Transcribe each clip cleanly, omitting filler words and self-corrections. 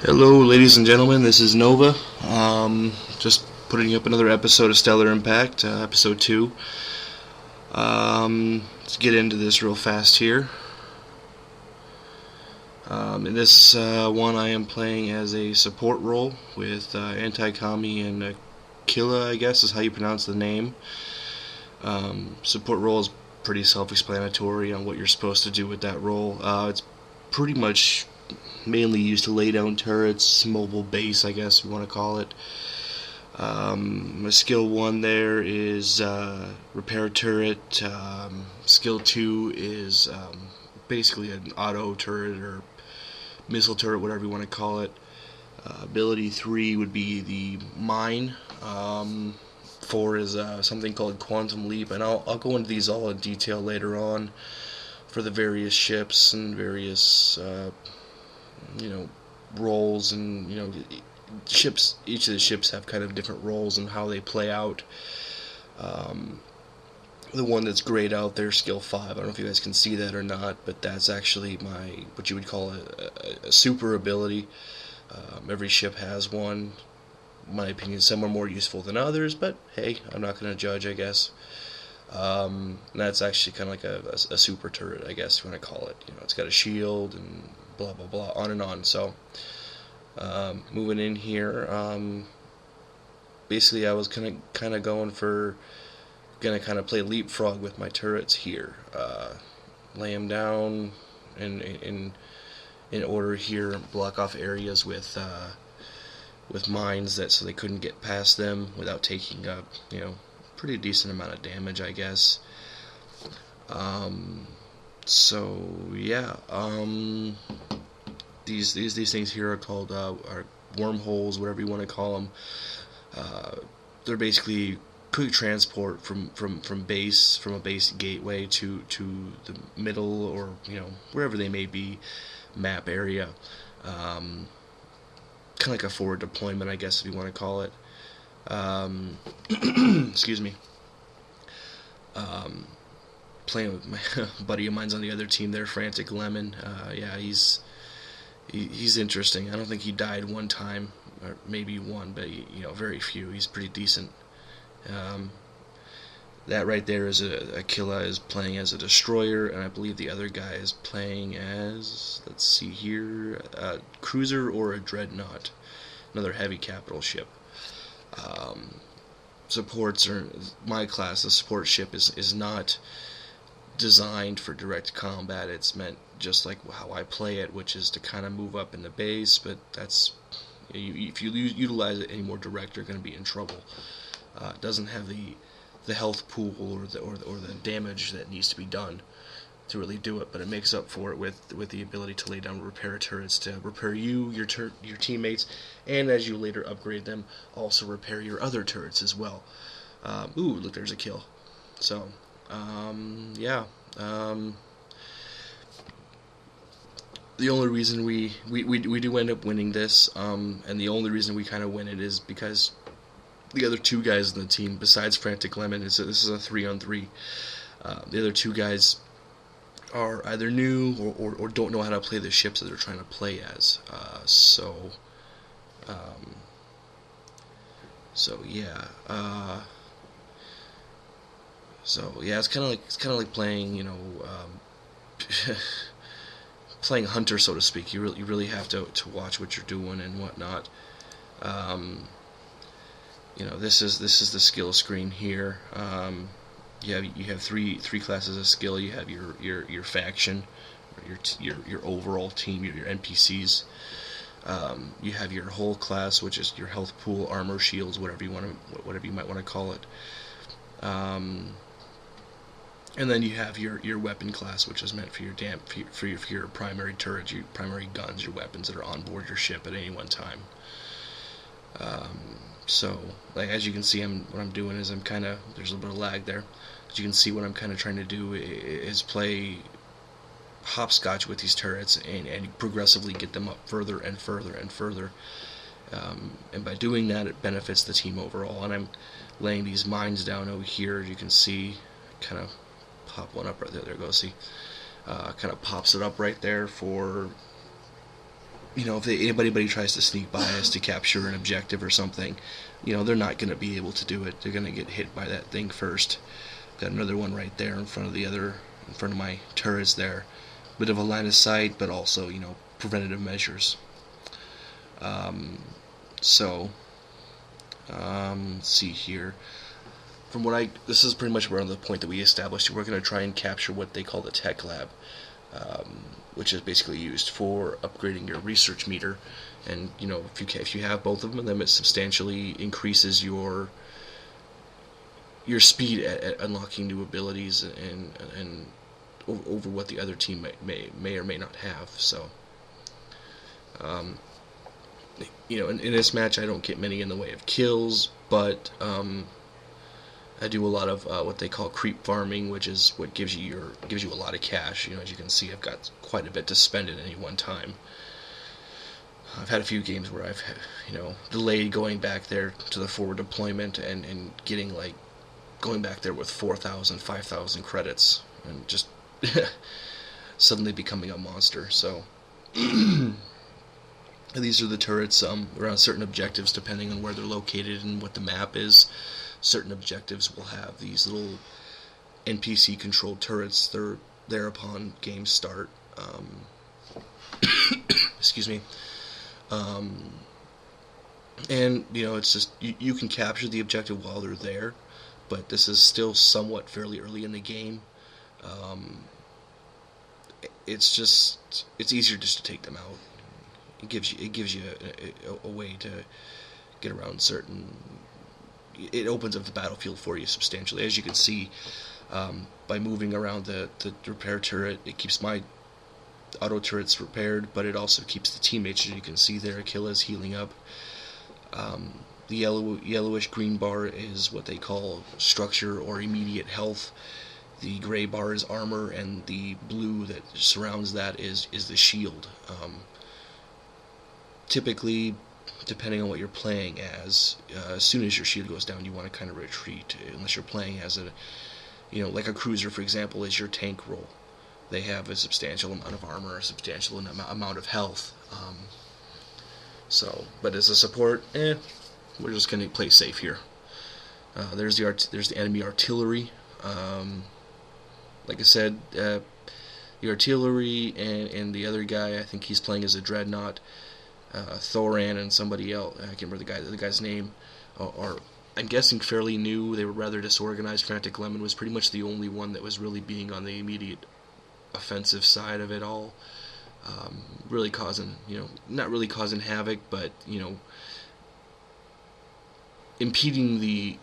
Hello, ladies and gentlemen. This is Nova. Just putting up another episode of Stellar Impact, episode 2. Let's get into this real fast here. In this one, I am playing as a support role with Anti-Kami and Aquila, I guess is how you pronounce the name. Support role is pretty self-explanatory on what you're supposed to do with that role. It's pretty much mainly used to lay down turrets, mobile base, I guess you want to call it. My skill 1 there is repair turret. Skill 2 is basically an auto turret or missile turret, whatever you want to call it. Ability 3 would be the mine. 4 is something called Quantum Leap, and I'll go into these all in detail later on for the various ships and various roles, and ships. Each of the ships have kind of different roles and how they play out. The one that's grayed out there, skill 5. I don't know if you guys can see that or not, but that's actually my what you would call a super ability. Every ship has one. In my opinion, some are more useful than others, but hey, I'm not going to judge, I guess. That's actually kind of like a super turret, I guess you want to call it. It's got a shield and blah blah blah, on and on. So, moving in here, basically I was kind of gonna kind of play leapfrog with my turrets here. Lay them down in order here, block off areas with mines so they couldn't get past them without taking up pretty decent amount of damage, I guess. So yeah, these things here are called are wormholes, whatever you want to call them. They're basically quick transport from a base gateway to the middle, or wherever they may be, map area. Kind of like a forward deployment, I guess, if you want to call it. Excuse me. Playing with my buddy of mine's on the other team there, Frantic Lemon. Yeah, he's interesting. I don't think he died one time, or maybe one, but very few. He's pretty decent. That right there is Aquila is playing as a destroyer, and I believe the other guy is playing as, let's see here, a cruiser or a dreadnought, another heavy capital ship. Supports, or my class, the support ship is not designed for direct combat. It's meant just like how I play it, which is to kind of move up in the base, but that's, if you utilize it any more direct, you're going to be in trouble. It doesn't have the health pool or the damage that needs to be done to really do it, but it makes up for it with the ability to lay down repair turrets to repair your teammates, and as you later upgrade them, also repair your other turrets as well. Ooh, look, there's a kill. So, yeah. The only reason we do end up winning this, and the only reason we kind of win it is because the other two guys in the team, besides Frantic Lemon, this is a 3-on-3. The other two guys are either new or don't know how to play the ships that they're trying to play as. So yeah. It's kind of like playing, playing hunter, so to speak. You really have to watch what you're doing and whatnot. This is the skill screen here. You have three classes of skill. You have your faction, your overall team, your NPCs. You have your whole class, which is your health pool, armor, shields, whatever you might want to call it. And then you have your weapon class, which is meant for your primary turrets, your primary guns, your weapons that are on board your ship at any one time. So, like, as you can see, what I'm doing is there's a little bit of lag there. As you can see, what I'm kind of trying to do is play hopscotch with these turrets and progressively get them up further and further and further. And by doing that, it benefits the team overall. And I'm laying these mines down over here. You can see, kind of pop one up right there. There you go. See, kind of pops it up right there for if anybody tries to sneak by us to capture an objective or something, they're not going to be able to do it. They're going to get hit by that thing first. Got another one right there in front of my turrets there. Bit of a line of sight, but also, preventative measures. Um, so, let's see here. This is pretty much around the point that we established. We're going to try and capture what they call the tech lab, which is basically used for upgrading your research meter. And if you have both of them, then it substantially increases your speed at unlocking new abilities and over what the other team may or may not have. So, in this match, I don't get many in the way of kills, but I do a lot of what they call creep farming, which is what gives you a lot of cash. As you can see, I've got quite a bit to spend at any one time. I've had a few games where I've delayed going back there to the forward deployment and getting going back there with 4,000, 5,000 credits and just suddenly becoming a monster. So these are the turrets around certain objectives, depending on where they're located and what the map is. Certain objectives will have these little NPC controlled turrets. They're there upon game start. Excuse me. And it's just you can capture the objective while they're there, but this is still somewhat fairly early in the game. It's easier just to take them out. It gives you a way to get around certain. It opens up the battlefield for you substantially. As you can see, by moving around the repair turret, it keeps my auto turrets repaired, but it also keeps the teammates, as you can see there, Achilles healing up. The yellowish green bar is what they call structure or immediate health. The gray bar is armor, and the blue that surrounds that is the shield. Typically, depending on what you're playing as soon as your shield goes down, you want to kind of retreat, unless you're playing as like a cruiser, for example, is your tank role. They have a substantial amount of armor, a substantial amount of health. But as a support, we're just going to play safe here. There's the enemy artillery. Like I said, the artillery and the other guy, I think he's playing as a dreadnought. Thoran and somebody else, I can't remember the guy's name, are I'm guessing fairly new. They were rather disorganized. Frantic Lemon was pretty much the only one that was really being on the immediate offensive side of it all, really causing, not really causing havoc, but impeding the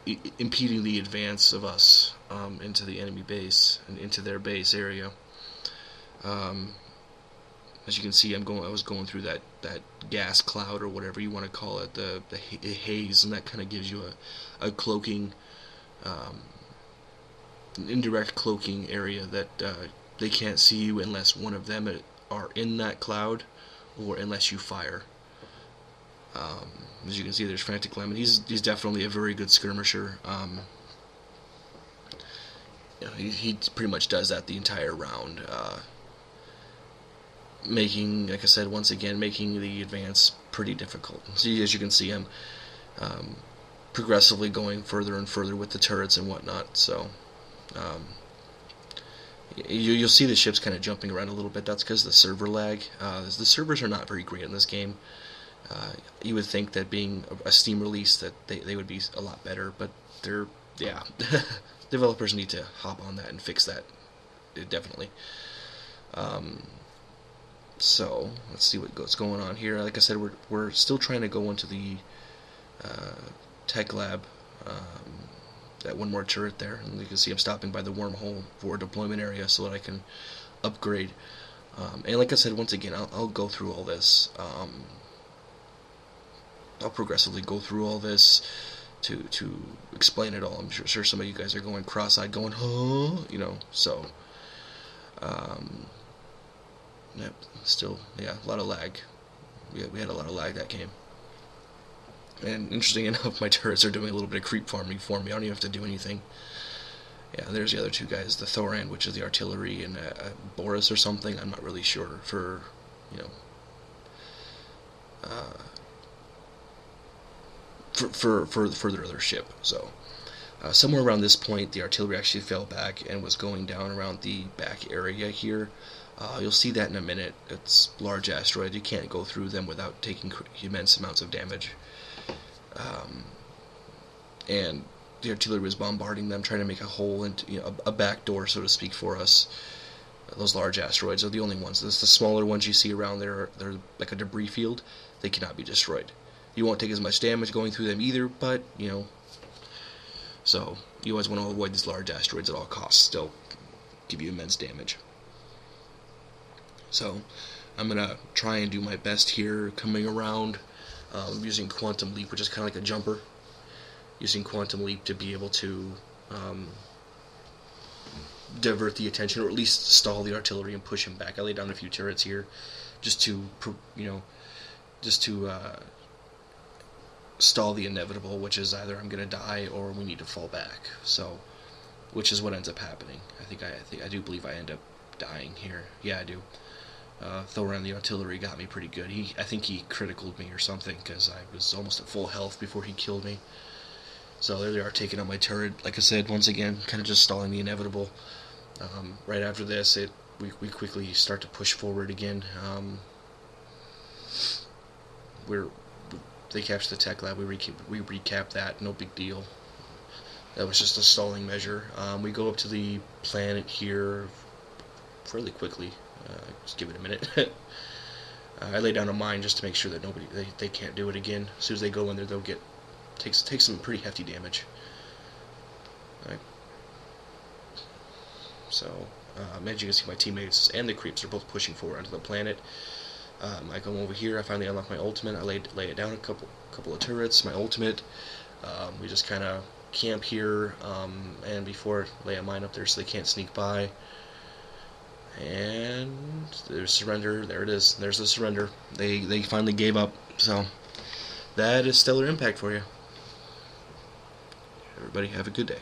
advance of us into the enemy base and into their base area. As you can see, I was going through that gas cloud, or whatever you want to call it, the haze, and that kind of gives you a cloaking, an indirect cloaking area that they can't see you unless one of them are in that cloud, or unless you fire. As you can see, there's Frantic Lemon. He's definitely a very good skirmisher. He pretty much does that the entire round. Making, like I said, once again, making the advance pretty difficult. See, as you can see, I'm progressively going further and further with the turrets and whatnot. So you'll see the ships kind of jumping around a little bit. That's because of the server lag. The servers are not very great in this game. You would think that being a Steam release that they would be a lot better, but they're developers need to hop on that and fix that, definitely. So let's see what's going on here. Like I said, we're still trying to go into the tech lab. That one more turret there, and you can see I'm stopping by the wormhole for deployment area so that I can upgrade. And like I said, once again, I'll go through all this. I'll progressively go through all this to explain it all. I'm sure some of you guys are going cross-eyed, going, huh? So. Yep, still, a lot of lag. We had a lot of lag that game. And interesting enough, my turrets are doing a little bit of creep farming for me. I don't even have to do anything. Yeah, there's the other two guys, the Thoran, which is the artillery, and Boris or something. I'm not really sure. for their other ship. So somewhere around this point, the artillery actually fell back and was going down around the back area here. You'll see that in a minute. It's large asteroids. You can't go through them without taking immense amounts of damage. And the artillery was bombarding them, trying to make a hole into, a back door, so to speak, for us. Those large asteroids are the only ones. The smaller ones you see around there, they're like a debris field. They cannot be destroyed. You won't take as much damage going through them either, but, so you always want to avoid these large asteroids at all costs. Still give you immense damage. So I'm going to try and do my best here coming around using Quantum Leap, which is kind of like a jumper. Using Quantum Leap to be able to divert the attention, or at least stall the artillery and push him back. I laid down a few turrets here just to, stall the inevitable, which is either I'm gonna die or we need to fall back. So, which is what ends up happening. I do believe I end up dying here. Yeah, I do. Thor and the artillery got me pretty good. I think he criticaled me or something, because I was almost at full health before he killed me. So there they are, taking out my turret. Like I said, once again, kind of just stalling the inevitable. Right after this, we quickly start to push forward again. They captured the tech lab. We recap that. No big deal. That was just a stalling measure. We go up to the planet here fairly quickly. Just give it a minute. I lay down a mine just to make sure that they can't do it again. As soon as they go in there, they'll take some pretty hefty damage. Alright. So, as you can see, my teammates and the creeps are both pushing forward onto the planet. I come over here. I finally unlock my ultimate. I lay it down a couple of turrets. My ultimate. We just kind of camp here, and before lay a mine up there so they can't sneak by. And there's surrender. There it is. There's the surrender. They finally gave up. So that is Stellar Impact for you. Everybody have a good day.